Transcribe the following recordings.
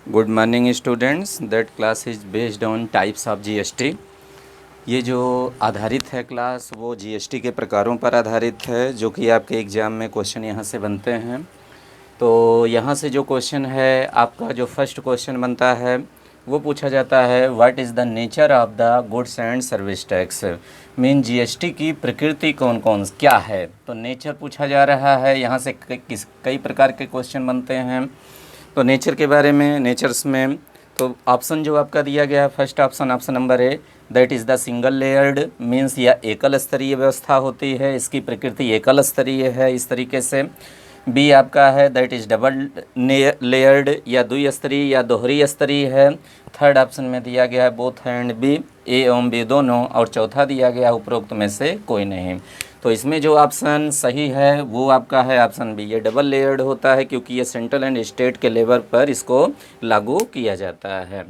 Good morning students. That class is based on types of GST. ये जो आधारित है क्लास वो जीएसटी के प्रकारों पर आधारित है, जो कि आपके एग्ज़ाम में क्वेश्चन यहाँ से बनते हैं। तो यहाँ से जो क्वेश्चन है आपका, जो फर्स्ट क्वेश्चन बनता है वो पूछा जाता है, what is the nature of the goods and service tax. Mean GST की प्रकृति कौन कौन क्या है। तो नेचर पूछा जा रहा है। यहाँ से कई प्रकार के क्वेश्चन बनते हैं। तो नेचर के बारे में, नेचर्स में तो ऑप्शन जो आपका दिया गया है, first option, option number A, that is the single layered. Means या एकल स्तरीय व्यवस्था होती है, इसकी प्रकृति एकल स्तरीय है इस तरीके से। बी आपका है दैट इज़ डबल लेयर्ड, या द्विस्तरीय या दोहरी स्तरीय है। थर्ड ऑप्शन में दिया गया है बोथ एंड बी, ए एवं बी दोनों। और चौथा दिया गया उपरोक्त में से कोई नहीं। तो इसमें जो ऑप्शन सही है वो आपका है ऑप्शन बी, ये डबल लेयर्ड होता है, क्योंकि ये सेंट्रल एंड स्टेट के लेवल पर इसको लागू किया जाता है।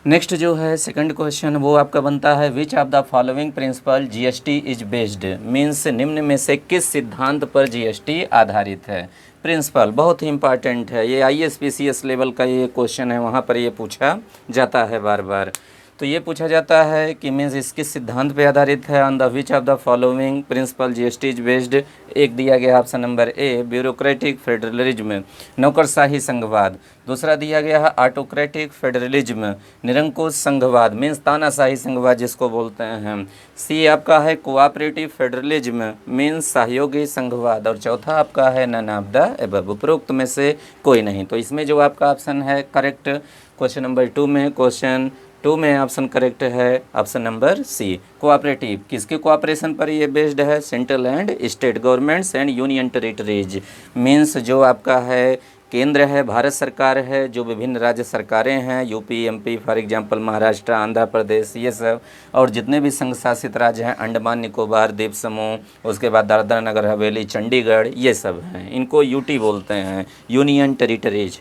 नेक्स्ट जो है सेकंड क्वेश्चन वो आपका बनता है, which of the following principle GST is based. Means निम्न में से किस सिद्धांत पर जीएसटी आधारित है। प्रिंसिपल बहुत ही इंपॉर्टेंट है, ये आईएएस पीसीएस लेवल का ये क्वेश्चन है, वहाँ पर ये पूछा जाता है बार बार। तो ये पूछा जाता है कि मीन्स इसके सिद्धांत पे आधारित है, on the which of the following principle GST is based. एक दिया गया option number A, bureaucratic federalism, नौकरशाही संघवाद। दूसरा दिया गया है ऑटोक्रेटिक फेडरलिज्म, निरंकुश संघवाद, मीन्स तानाशाही संघवाद जिसको बोलते हैं। सी आपका है कोऑपरेटिव फेडरलिज्म, मीन्स सहयोगी संघवाद। और चौथा आपका है नन ऑफ द अबव, उपरोक्त में से कोई नहीं। तो इसमें जो आपका ऑप्शन है करेक्ट क्वेश्चन नंबर 2 में, क्वेश्चन 2 में ऑप्शन करेक्ट है ऑप्शन नंबर सी, कोऑपरेटिव। किसके कोऑपरेशन पर ये बेस्ड है, central and state governments and union territories. Means जो आपका है केंद्र है, भारत सरकार है, जो विभिन्न राज्य सरकारें हैं, UP MP for example, Maharashtra, Andhra Pradesh, ये सब, और जितने भी संघ शासित राज्य हैं, अंडमान निकोबार द्वीप समूह, उसके बाद दादरा नगर हवेली, चंडीगढ़, ये सब हैं, इनको यूटी बोलते हैं, यूनियन टेरिटरीज।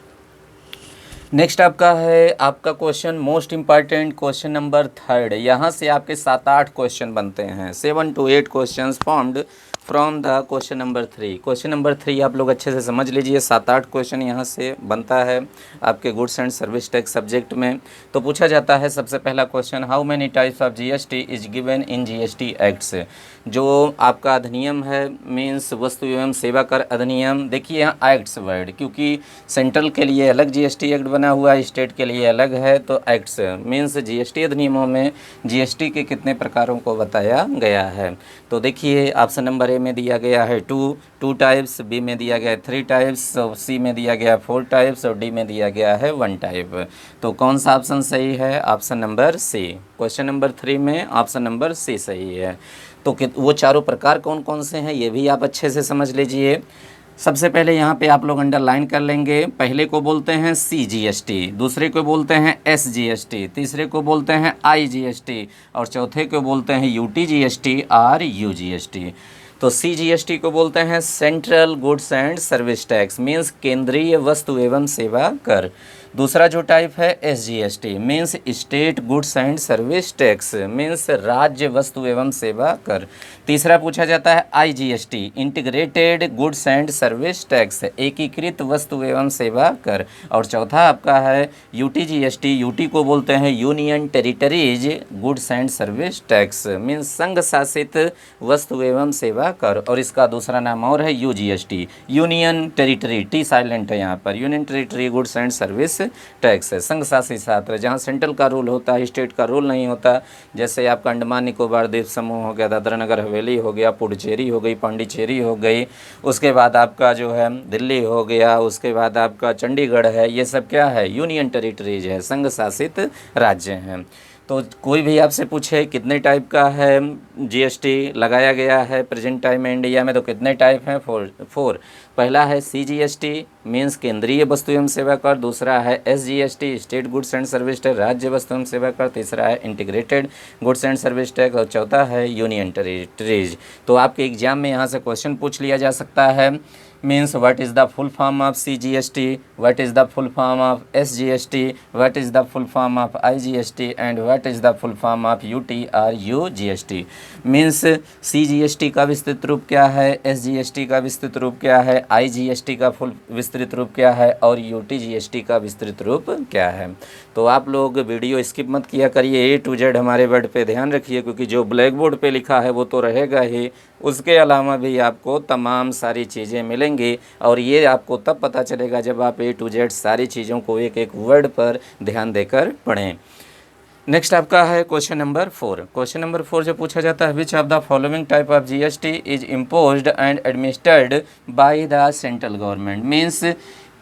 नेक्स्ट आपका है आपका question most important question number 3। यहाँ से आपके 7-8 क्वेश्चन बनते हैं, 7 to 8 questions formed from the question number 3। Question number 3 आप लोग अच्छे से समझ लीजिए, 7-8 क्वेश्चन यहाँ से बनता है आपके goods and service tax subject में। तो पूछा जाता है सबसे पहला question, how many types of GST is given in GST acts. जो आपका अधिनियम है, मीन्स वस्तु एवं सेवा कर अधिनियम। देखिए यहाँ एक्ट्स वर्ड, क्योंकि सेंट्रल के लिए अलग जीएसटी एक्ट बना हुआ है, स्टेट के लिए अलग है। तो एक्ट्स मीन्स जीएसटी अधिनियमों में जीएसटी के कितने प्रकारों को बताया गया है। तो देखिए ऑप्शन नंबर ए में दिया गया है 2 टाइप्स, बी में दिया गया है 3 टाइप्स, सी में दिया गया है 4 टाइप्स, और डी में दिया गया है 1 टाइप। तो कौन सा ऑप्शन सही है, option number C. Question number 3 में ऑप्शन नंबर सी सही है। तो वो चारों प्रकार कौन कौन से हैं ये भी आप अच्छे से समझ लीजिए। सबसे पहले यहाँ पे आप लोग अंडरलाइन कर लेंगे, पहले को बोलते हैं CGST, दूसरे को बोलते हैं SGST, तीसरे को बोलते हैं IGST, और चौथे को बोलते हैं UTGST और UGST। तो CGST को बोलते हैं central goods and service tax, means केंद्रीय वस्तु एवं सेवा कर। दूसरा जो टाइप है SGST, means state goods and service tax, means राज्य वस्तु एवं सेवा कर। तीसरा पूछा जाता है IGST, integrated goods and service tax, एकीकृत वस्तु एवं सेवा कर। और चौथा आपका है UTGST, यूटी को बोलते हैं union territories goods and service tax, means संघ शासित वस्तु एवं सेवा कर। और इसका दूसरा नाम और है UGST, union territory, T silent है यहाँ पर, union territory goods and service tax है, संघ शासित क्षेत्र जहाँ सेंट्रल का रूल होता है, स्टेट का रूल नहीं होता। जैसे आपका अंडमान निकोबार द्वीप समूह हो गया, दादरा नगर हवेली हो गया, पुडुचेरी हो गई, पांडिचेरी हो गई, उसके बाद आपका जो है दिल्ली हो गया, उसके बाद आपका चंडीगढ़ है, ये सब क्या है, यूनियन टेरिटरीज है, संघ शासित राज्य हैं। तो कोई भी आपसे पूछे कितने टाइप का है जीएसटी लगाया गया है प्रेजेंट टाइम में इंडिया में, तो कितने टाइप हैं, 4। पहला है CGST, मीन्स केंद्रीय वस्तु एवं सेवा कर। दूसरा है SGST, state goods and service tax, राज्य वस्तु एवं सेवा कर। तीसरा है integrated goods and service tax, और चौथा है यूनियन टेरिटरीज। तो आपके एग्जाम में यहाँ से क्वेश्चन पूछ लिया जा सकता है means what is the full form of CGST, what is the full form of SGST, what is the full form of IGST and what is the full form of UT or UGST। means CGST का विस्तृत रूप क्या है, SGST का विस्तृत रूप क्या है, IGST का फुल विस्तृत रूप क्या है और UTGST का विस्तृत रूप क्या है। तो आप लोग वीडियो स्किप मत किया करिए, A to Z हमारे वर्ड पे ध्यान रखिए, क्योंकि जो ब्लैक बोर्ड पे लिखा है वो तो रहेगा ही, उसके अलावा भी आपको तमाम सारी चीज़ें मिलेंगी और ये आपको तब पता चलेगा जब आप A to Z सारी चीज़ों को एक एक वर्ड पर ध्यान देकर पढ़ें। नेक्स्ट आपका है क्वेश्चन नंबर 4। क्वेश्चन नंबर 4 जो पूछा जाता है, which of the following type of GST is imposed and administered by the central government. Means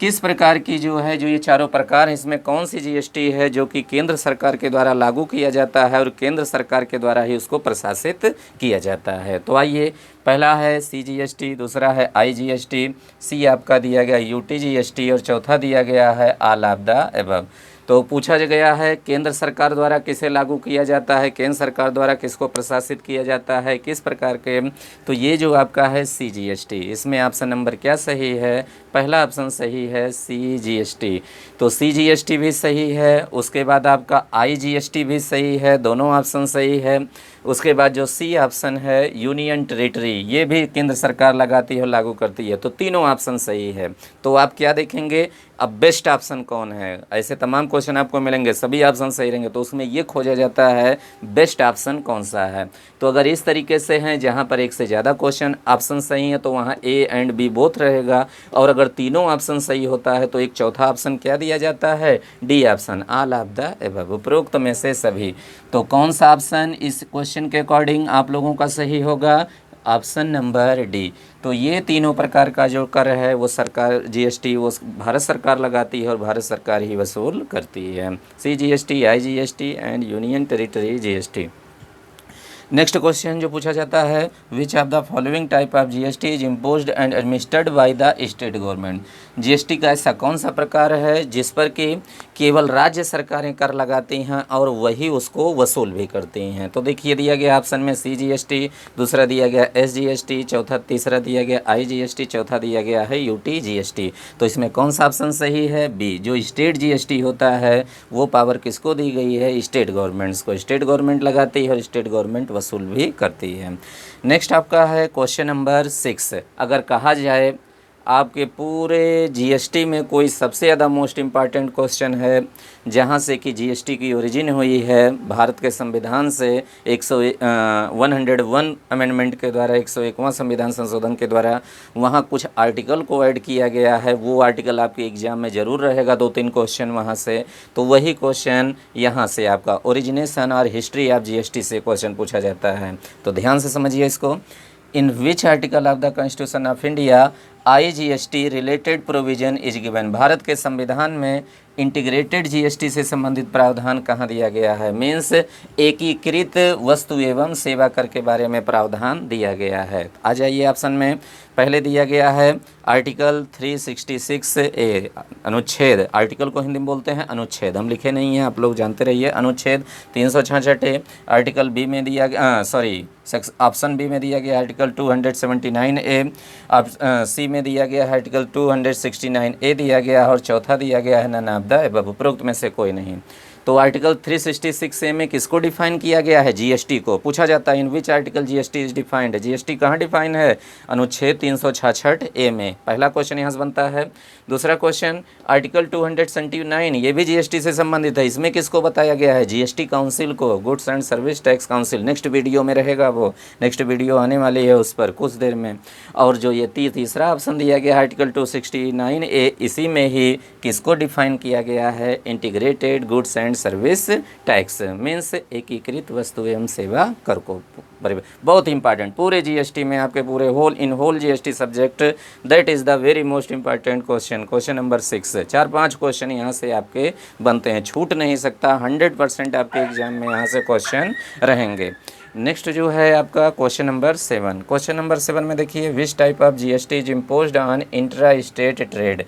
किस प्रकार की जो है, जो ये चारों प्रकार हैं, इसमें कौन सी जीएसटी है जो कि केंद्र सरकार के द्वारा लागू किया जाता है और केंद्र सरकार के द्वारा ही उसको प्रशासित किया जाता है। तो आइए, पहला है CGST, दूसरा है IGST, सी आपका दिया गया UTGST और चौथा दिया गया है ऑल ऑफ द अबव। तो पूछा गया है केंद्र सरकार द्वारा किसे लागू किया जाता है, केंद्र सरकार द्वारा किसको प्रशासित किया जाता है, किस प्रकार के। तो ये जो आपका है CGST, इसमें ऑप्शन नंबर क्या सही है, पहला ऑप्शन सही है CGST। तो CGST भी सही है, उसके बाद आपका IGST भी सही है, दोनों ऑप्शन सही है। उसके बाद जो सी ऑप्शन है यूनियन टेरिटरी, ये भी केंद्र सरकार लगाती है और लागू करती है, तो तीनों ऑप्शन सही है। तो आप क्या देखेंगे, अब बेस्ट ऑप्शन कौन है। ऐसे तमाम क्वेश्चन आपको मिलेंगे, सभी ऑप्शन सही रहेंगे, तो उसमें ये खोजा जाता है बेस्ट ऑप्शन कौन सा है। तो अगर इस तरीके से हैं जहाँ पर एक से ज़्यादा क्वेश्चन ऑप्शन सही है तो वहाँ A एंड B बोथ रहेगा, और अगर तीनों ऑप्शन सही होता है तो एक चौथा ऑप्शन क्या दिया जाता है, D option, all of the above, उपरोक्त में से सभी। तो कौन सा ऑप्शन इस क्वेश्चन के अकॉर्डिंग आप लोगों का सही होगा, ऑप्शन नंबर D। तो ये तीनों प्रकार का जो कर है वो सरकार जीएसटी वो भारत सरकार लगाती है और भारत सरकार ही वसूल करती है, CGST, IGST and union territory GST। Next question जो पूछा जाता है, which of the following type of GST is imposed and administered by the state government. GST का ऐसा कौन सा प्रकार है जिस पर कि केवल राज्य सरकारें कर लगाती हैं और वही उसको वसूल भी करती हैं। तो देखिए दिया गया ऑप्शन में CGST, दूसरा दिया गया SGST, चौथा तीसरा दिया गया IGST, चौथा दिया गया है UTGST। तो इसमें कौन सा ऑप्शन सही है, B। जो स्टेट GST होता है वो पावर किसको दी गई है, स्टेट गवर्नमेंट्स को, स्टेट गवर्नमेंट लगाती है और स्टेट गवर्नमेंट वसूल भी करती है। नेक्स्ट आपका है क्वेश्चन नंबर 6। अगर कहा जाए आपके पूरे जीएसटी में कोई सबसे ज़्यादा मोस्ट इम्पॉर्टेंट क्वेश्चन है जहाँ से कि जीएसटी की ओरिजिन हुई है भारत के संविधान से 101 अमेंडमेंट के द्वारा, 101वां संविधान संशोधन के द्वारा, वहाँ कुछ आर्टिकल को ऐड किया गया है। वो आर्टिकल आपके एग्जाम में ज़रूर रहेगा, 2-3 क्वेश्चन वहाँ से। तो वही क्वेश्चन यहाँ से आपका ओरिजिनेशन और हिस्ट्री ऑफ जीएसटी से क्वेश्चन पूछा जाता है। तो ध्यान से समझिए इसको। In which article of the constitution of India IGST related provision is given. Bharat के संविधान में इंटीग्रेटेड जीएसटी से संबंधित प्रावधान कहाँ दिया गया है, मीन्स एकीकृत वस्तु एवं सेवा कर के बारे में प्रावधान दिया गया है। आ जाइए ऑप्शन में, पहले दिया गया है आर्टिकल 366A अनुच्छेद, आर्टिकल को हिंदी में बोलते हैं अनुच्छेद, हम लिखे नहीं हैं, आप लोग जानते रहिए, अनुच्छेद 366A। आर्टिकल बी में दिया गया ऑप्शन बी में दिया गया आर्टिकल 279A, सी में दिया गया है आर्टिकल 269A दिया गया, और चौथा दिया गया है नन ऑफ द अबव, उपरोक्त में से कोई नहीं। तो आर्टिकल 366A में किसको डिफाइन किया गया है, जीएसटी को। पूछा जाता है in which article GST is defined, GST कहाँ डिफाइन है, अनुच्छेद 366A में। पहला क्वेश्चन यहाँ से बनता है। दूसरा क्वेश्चन आर्टिकल 279, ये भी जीएसटी से संबंधित है, इसमें किसको बताया गया है, जीएसटी काउंसिल को, goods and service tax council. Next video में रहेगा वो, नेक्स्ट वीडियो आने वाली है उस पर कुछ देर में। और जो ये तीसरा ऑप्शन दिया गया आर्टिकल 269A, इसी में ही किसको डिफाइन किया गया है, integrated goods and service tax, means एकीकृत वस्तु एवं सेवा कर को। बहुत इंपॉर्टेंट पूरे जीएसटी में, आपके पूरे whole GST subject, that is the very most important question, question number 6। 4-5 question यहाँ से आपके बनते हैं, छूट नहीं सकता, 100% आपके एग्जाम में यहाँ से क्वेश्चन रहेंगे। नेक्स्ट जो है आपका क्वेश्चन नंबर 7। क्वेश्चन नंबर 7 में देखिए, which type of GST is imposed on intra state trade.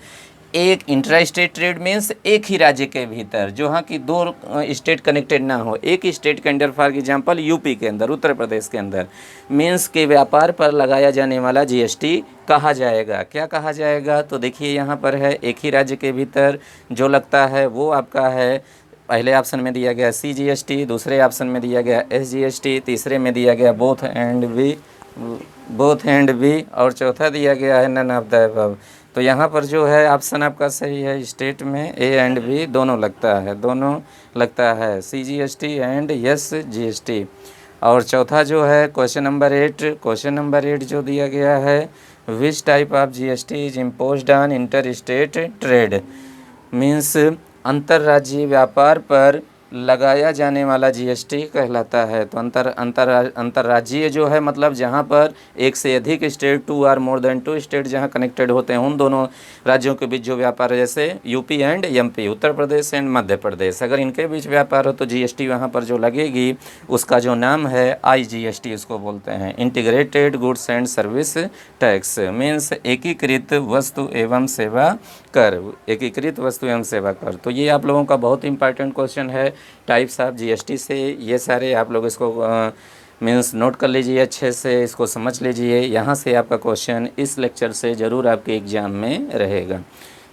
एक इंट्रा स्टेट ट्रेड मीन्स एक ही राज्य के भीतर, जो हाँ कि दो स्टेट कनेक्टेड ना हो, एक ही स्टेट के अंदर, फॉर एग्जांपल यूपी के अंदर, उत्तर प्रदेश के अंदर, मीन्स के व्यापार पर लगाया जाने वाला जीएसटी कहा जाएगा। क्या कहा जाएगा? तो देखिए यहाँ पर है एक ही राज्य के भीतर जो लगता है वो आपका है, पहले ऑप्शन में दिया गया CGST, दूसरे ऑप्शन में दिया गया SGST, तीसरे में दिया गया बोथ एंड बी, और चौथा दिया गया है नन ऑफ द अबव। तो यहाँ पर जो है ऑप्शन आपका सही है, स्टेट में A एंड B दोनों लगता है, दोनों लगता है, CGST एंड SGST। और चौथा जो है क्वेश्चन नंबर 8 जो दिया गया है, which type of GST is imposed on inter state trade, means अंतर्राज्यीय व्यापार पर लगाया जाने वाला जीएसटी कहलाता है। तो अंतर्राज्यीय जो है मतलब जहाँ पर एक से अधिक स्टेट, 2 और मोर देन 2 स्टेट जहाँ कनेक्टेड होते हैं, उन दोनों राज्यों के बीच जो व्यापार है, जैसे UP and MP, Uttar Pradesh and Madhya Pradesh, अगर इनके बीच व्यापार हो तो जीएसटी वहाँ पर जो लगेगी उसका जो नाम है IGST उसको बोलते हैं, integrated goods and service tax, means एकीकृत वस्तु एवं सेवा कर, एकीकृत वस्तु एवं सेवा कर। तो ये आप लोगों का बहुत इंपॉर्टेंट क्वेश्चन है टाइप्स ऑफ जीएसटी से। ये सारे आप लोग इसको मीन्स नोट कर लीजिए, अच्छे से इसको समझ लीजिए। यहाँ से आपका क्वेश्चन इस लेक्चर से ज़रूर आपके एग्ज़ाम में रहेगा।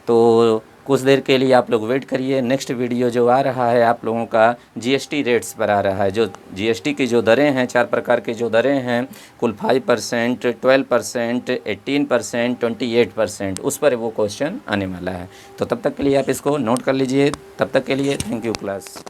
तो कुछ देर के लिए आप लोग वेट करिए, नेक्स्ट वीडियो जो आ रहा है आप लोगों का जीएसटी रेट्स पर आ रहा है। जो जीएसटी की जो दरें हैं, 4 प्रकार की जो दरें हैं, कुल 5%, 12%, 18%, 28%, उस पर वो क्वेश्चन आने वाला है। तो तब तक के लिए आप इसको नोट कर लीजिए। तब तक के लिए थैंक यू क्लास।